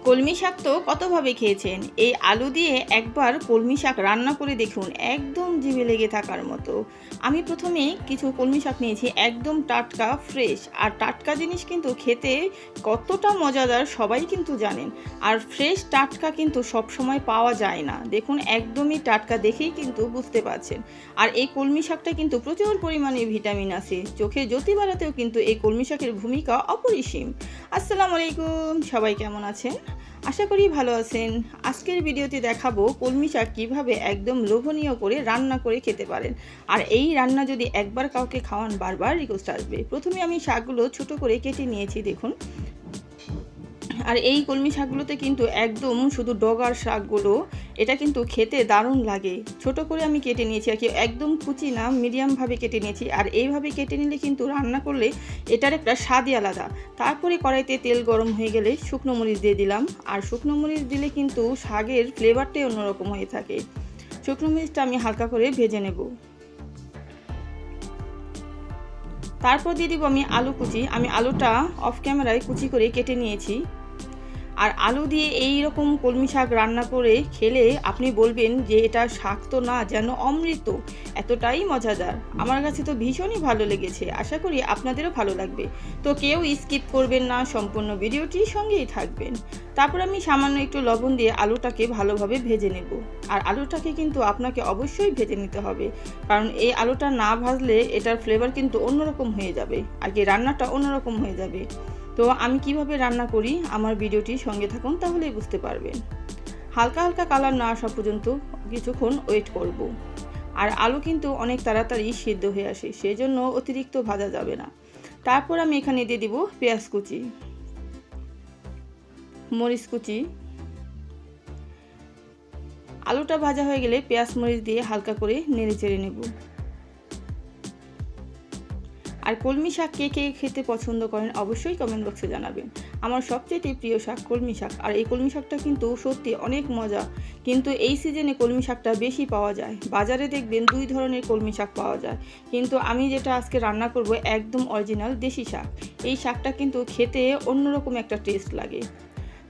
কলমি শাক তো কতভাবে খেয়েছেন, এই আলু দিয়ে একবার কলমি শাক রান্না করে দেখুন, একদম জিভে লেগে থাকার মতো। আমি প্রথমে কিছু কলমি শাক নিয়েছি, একদম টাটকা ফ্রেশ। আর টাটকা জিনিস কিন্তু খেতে কতটা মজাদার সবাই কিন্তু জানেন। আর ফ্রেশ টাটকা কিন্তু সব সময় পাওয়া যায় না। দেখুন একদমই টাটকা, দেখেই কিন্তু বুঝতে পারছেন। আর এই কলমি শাকটা কিন্তু প্রচুর পরিমাণে ভিটামিন আছে, চোখের জ্যোতি বাড়াতেও কিন্তু এই কলমি শাকের ভূমিকা অপরিসীম। আসসালামু আলাইকুম, সবাই কেমন আছেন? আশা করি ভালো আছেন। আজকের ভিডিওতে দেখাবো কলমি শাক কীভাবে একদম লোভনীয় করে রান্না করে খেতে পারেন। আর এই রান্না যদি একবার কাউকে খাওয়ান, বারবার রিকোয়েস্ট আসবে। প্রথমে আমি শাকগুলো ছোট করে কেটে নিয়েছি, দেখুন। আর এই কলমি শাকগুলোতে কিন্তু একদম শুধু ডগার শাকগুলো, এটা কিন্তু খেতে দারুণ লাগে। ছোট করে আমি কেটে নিয়েছি আর কি, একদম কুচি না, মিডিয়ামভাবে কেটে নিয়েছি। আর এইভাবে কেটে নিলে কিন্তু রান্না করলে এটার একটা স্বাদই আলাদা। তারপরে কড়াইতে তেল গরম হয়ে গেলে শুকনো মরিচ দিয়ে দিলাম। আর শুকনো মরিচ দিলে কিন্তু শাকের ফ্লেভারটাই অন্যরকম হয়ে থাকে। শুকনো মরিচটা আমি হালকা করে ভেজে নেব। তারপর দিয়ে দিব আমি আলু কুচি। আমি আলুটা অফ ক্যামেরায় কুচি করে কেটে নিয়েছি। আর আলু দিয়ে এই রকম কলমি শাক রান্না করে খেলে আপনি বলবেন যে এটা শাক তো না, যেন অমৃত, এতটাই মজাদার। আমার কাছে তো ভীষণই ভালো লেগেছে, আশা করি আপনাদেরও ভালো লাগবে। তো কেউ স্কিপ করবেন না, সম্পূর্ণ ভিডিওটির সঙ্গেই থাকবেন। তারপর আমি সামান্য একটু লবণ দিয়ে আলুটাকে ভালোভাবে ভেজে নেব। আর আলুটাকে কিন্তু আপনাকে অবশ্যই ভেজে নিতে হবে, কারণ এই আলুটা না ভাজলে এটার ফ্লেভার কিন্তু অন্যরকম হয়ে যাবে, আর কি রান্নাটা অন্যরকম হয়ে যাবে। তো আমি কিভাবে রান্না করি, আমার ভিডিওটির সঙ্গে থাকুন, তাহলেই বুঝতে পারবেন। হালকা হালকা কালার না আসা পর্যন্ত কিছুক্ষণ ওয়েট করব। আর আলু কিন্তু অনেক তাড়াতাড়ি সিদ্ধ হয়ে আসে, সেই জন্য অতিরিক্ত ভাজা যাবে না। তারপর আমি এখানে দিয়ে দিব পেঁয়াজ কুচি, মরিচ কুচি। আলুটা ভাজা হয়ে গেলে পেঁয়াজ মরিচ দিয়ে হালকা করে নেড়ে চেড়ে নেব। আর কলমি শাক কে কে খেতে পছন্দ করেন অবশ্যই কমেন্ট বক্সে জানাবেন। আমার সবচেয়ে প্রিয় শাক কলমি শাক। আর এই কলমি শাকটা কিন্তু সত্যি অনেক মজা, কিন্তু এই সিজনে কলমি শাকটা বেশি পাওয়া যায়। বাজারে দেখবেন দুই ধরনের কলমি শাক পাওয়া যায়, কিন্তু আমি যেটা আজকে রান্না করব একদম অরিজিনাল দেশি শাক। এই শাকটা কিন্তু খেতে অন্যরকম একটা টেস্ট লাগে।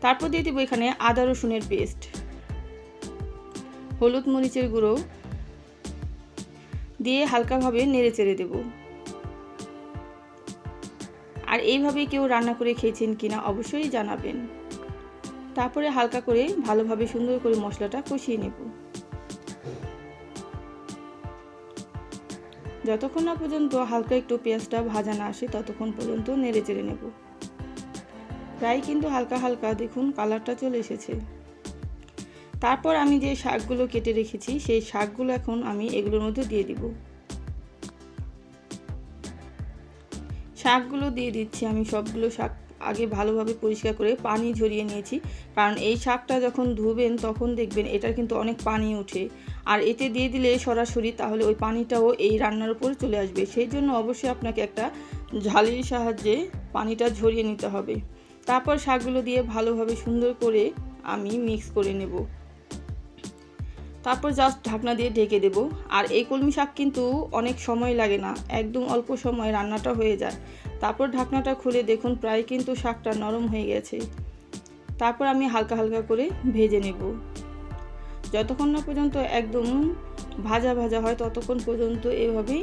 তারপর দিয়ে দেবো এখানে আদা রসুনের পেস্ট, হলুদ মরিচের গুঁড়ো দিয়ে হালকাভাবে নেড়ে চেড়ে দেবো। আর এইভাবে কেউ রান্না করে খেয়েছেন কিনা অবশ্যই জানাবেন। তারপরে হালকা করে ভালোভাবে সুন্দর করে মশলাটা কষিয়ে নেব, যতক্ষণ না পর্যন্ত হালকা একটু পেঁয়াজটা ভাজা না আসে ততক্ষণ পর্যন্ত নেড়ে চেড়ে নেব। প্রায় কিন্তু হালকা হালকা দেখুন কালারটা চলে এসেছে। তারপর আমি যে শাকগুলো কেটে রেখেছি সেই শাকগুলো এখন আমি এগুলোর মধ্যে দিয়ে দিব। শাকগুলো দিয়ে দিচ্ছি আমি। সবগুলো শাক আগে ভালোভাবে পরিষ্কার করে পানি ঝরিয়ে নিয়েছি, কারণ এই শাকটা যখন ধুবেন তখন দেখবেন এটার কিন্তু অনেক পানি ওঠে। আর এতে দিয়ে দিলে সরাসরি তাহলে ওই পানিটাও এই রান্নার উপর চলে আসবে, সেই জন্য অবশ্যই আপনাকে একটা ঝালির সাহায্যে পানিটা ঝরিয়ে নিতে হবে। তারপর শাকগুলো দিয়ে ভালোভাবে সুন্দর করে আমি মিক্স করে নেব। তারপর জাস্ট ঢাকনা দিয়ে ঢেকে দেব। আর এই কলমি শাক কিন্তু অনেক সময় লাগে না, একদম অল্প সময় রান্নাটা হয়ে যায়। তারপর ঢাকনাটা খুলে দেখুন প্রায় কিন্তু শাকটা নরম হয়ে গেছে। তারপর আমি হালকা হালকা করে ভেজে নেব, যতক্ষণ না পর্যন্ত একদম ভাজা ভাজা হয় ততক্ষণ পর্যন্ত এভাবেই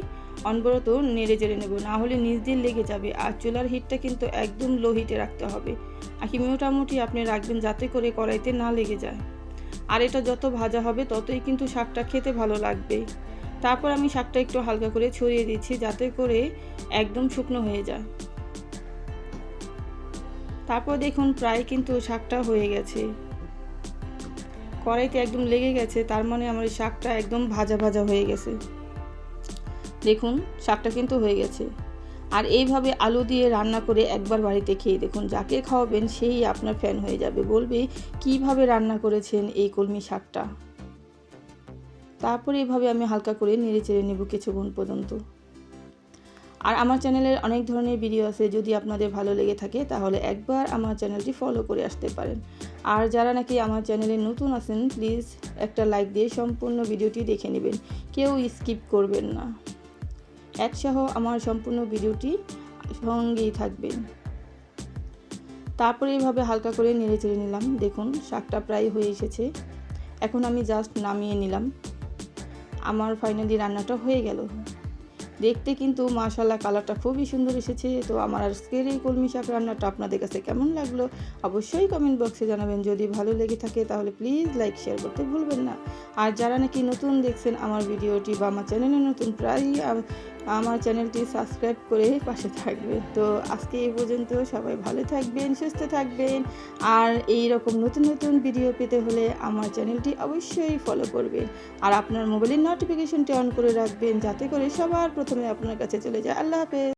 অনবরত নেড়ে চেড়ে নেব, না হলে নিচ দিয়ে লেগে যাবে। আর চুলার হিটটা কিন্তু একদম লো হিটে রাখতে হবে, আর কি মোটামুটি আপনি রাখবেন যাতে করে কড়াইতে না লেগে যায়। আর এটা যত ভাজা হবে ততই কিন্তু শাকটা খেতে ভালো লাগবে। তারপর আমি শাকটা একটু হালকা করে ছড়িয়ে দিচ্ছি যাতে করে একদম শুকনো হয়ে যায়। তারপর দেখুন প্রায় কিন্তু শাকটা হয়ে গেছে, কড়াইতে একদম লেগে গেছে, তার মানে আমার এই শাকটা একদম ভাজা ভাজা হয়ে গেছে। দেখুন শাকটা কিন্তু হয়ে গেছে। আর এইভাবে আলু দিয়ে রান্না করে একবার বাড়িতে খেয়ে দেখুন, যাকে খাওয়াবেন সেই আপনার ফ্যান হয়ে যাবে, বলবে কিভাবে রান্না করেছেন এই কলমি শাকটা। তারপরে এইভাবে আমি হালকা করে নেড়ে চেড়ে নেব কিছুক্ষণ পর্যন্ত। আর আমার চ্যানেলের অনেক ধরনের ভিডিও আছে, যদি আপনাদের ভালো লেগে থাকে তাহলে একবার আমার চ্যানেলটি ফলো করে আসতে পারেন। আর যারা নাকি আমার চ্যানেলে নতুন আছেন প্লিজ একটা লাইক দিয়ে সম্পূর্ণ ভিডিওটি দেখে নেবেন, কেউ স্কিপ করবেন না। একসহ আমার সম্পূর্ণ ভিডিওটি সঙ্গেই থাকবেন। তারপরে এইভাবে হালকা করে নেড়ে চেড়ে নিলাম। দেখুন শাকটা প্রায় হয়ে এসেছে। এখন আমি জাস্ট নামিয়ে নিলাম। আমার ফাইনালি রান্নাটা হয়ে গেল। দেখতে কিন্তু মাশাআল্লাহ কালারটা খুবই সুন্দর এসেছে। তো আমার আজকের এই কলমি শাক রান্নাটা আপনাদের কাছে কেমন লাগলো অবশ্যই কমেন্ট বক্সে জানাবেন। যদি ভালো লেগে থাকে তাহলে প্লিজ লাইক শেয়ার করতে ভুলবেন না। আর যারা নাকি নতুন দেখছেন আমার ভিডিওটি বা আমার চ্যানেলে নতুন, প্রায়ই আমার চ্যানেলটি সাবস্ক্রাইব করে পাশে থাকবেন। তো আজকে এই পর্যন্ত, সবাই ভালো থাকবেন, সুস্থ থাকবেন। আর এই রকম নতুন নতুন ভিডিও পেতে হলে আমার চ্যানেলটি অবশ্যই ফলো করবেন। আর আপনার মোবাইলের নোটিফিকেশনটি অন করে রাখবেন, যাতে করে সবার প্রথমে আপনার কাছে চলে যায়। আল্লাহ হাফেজ।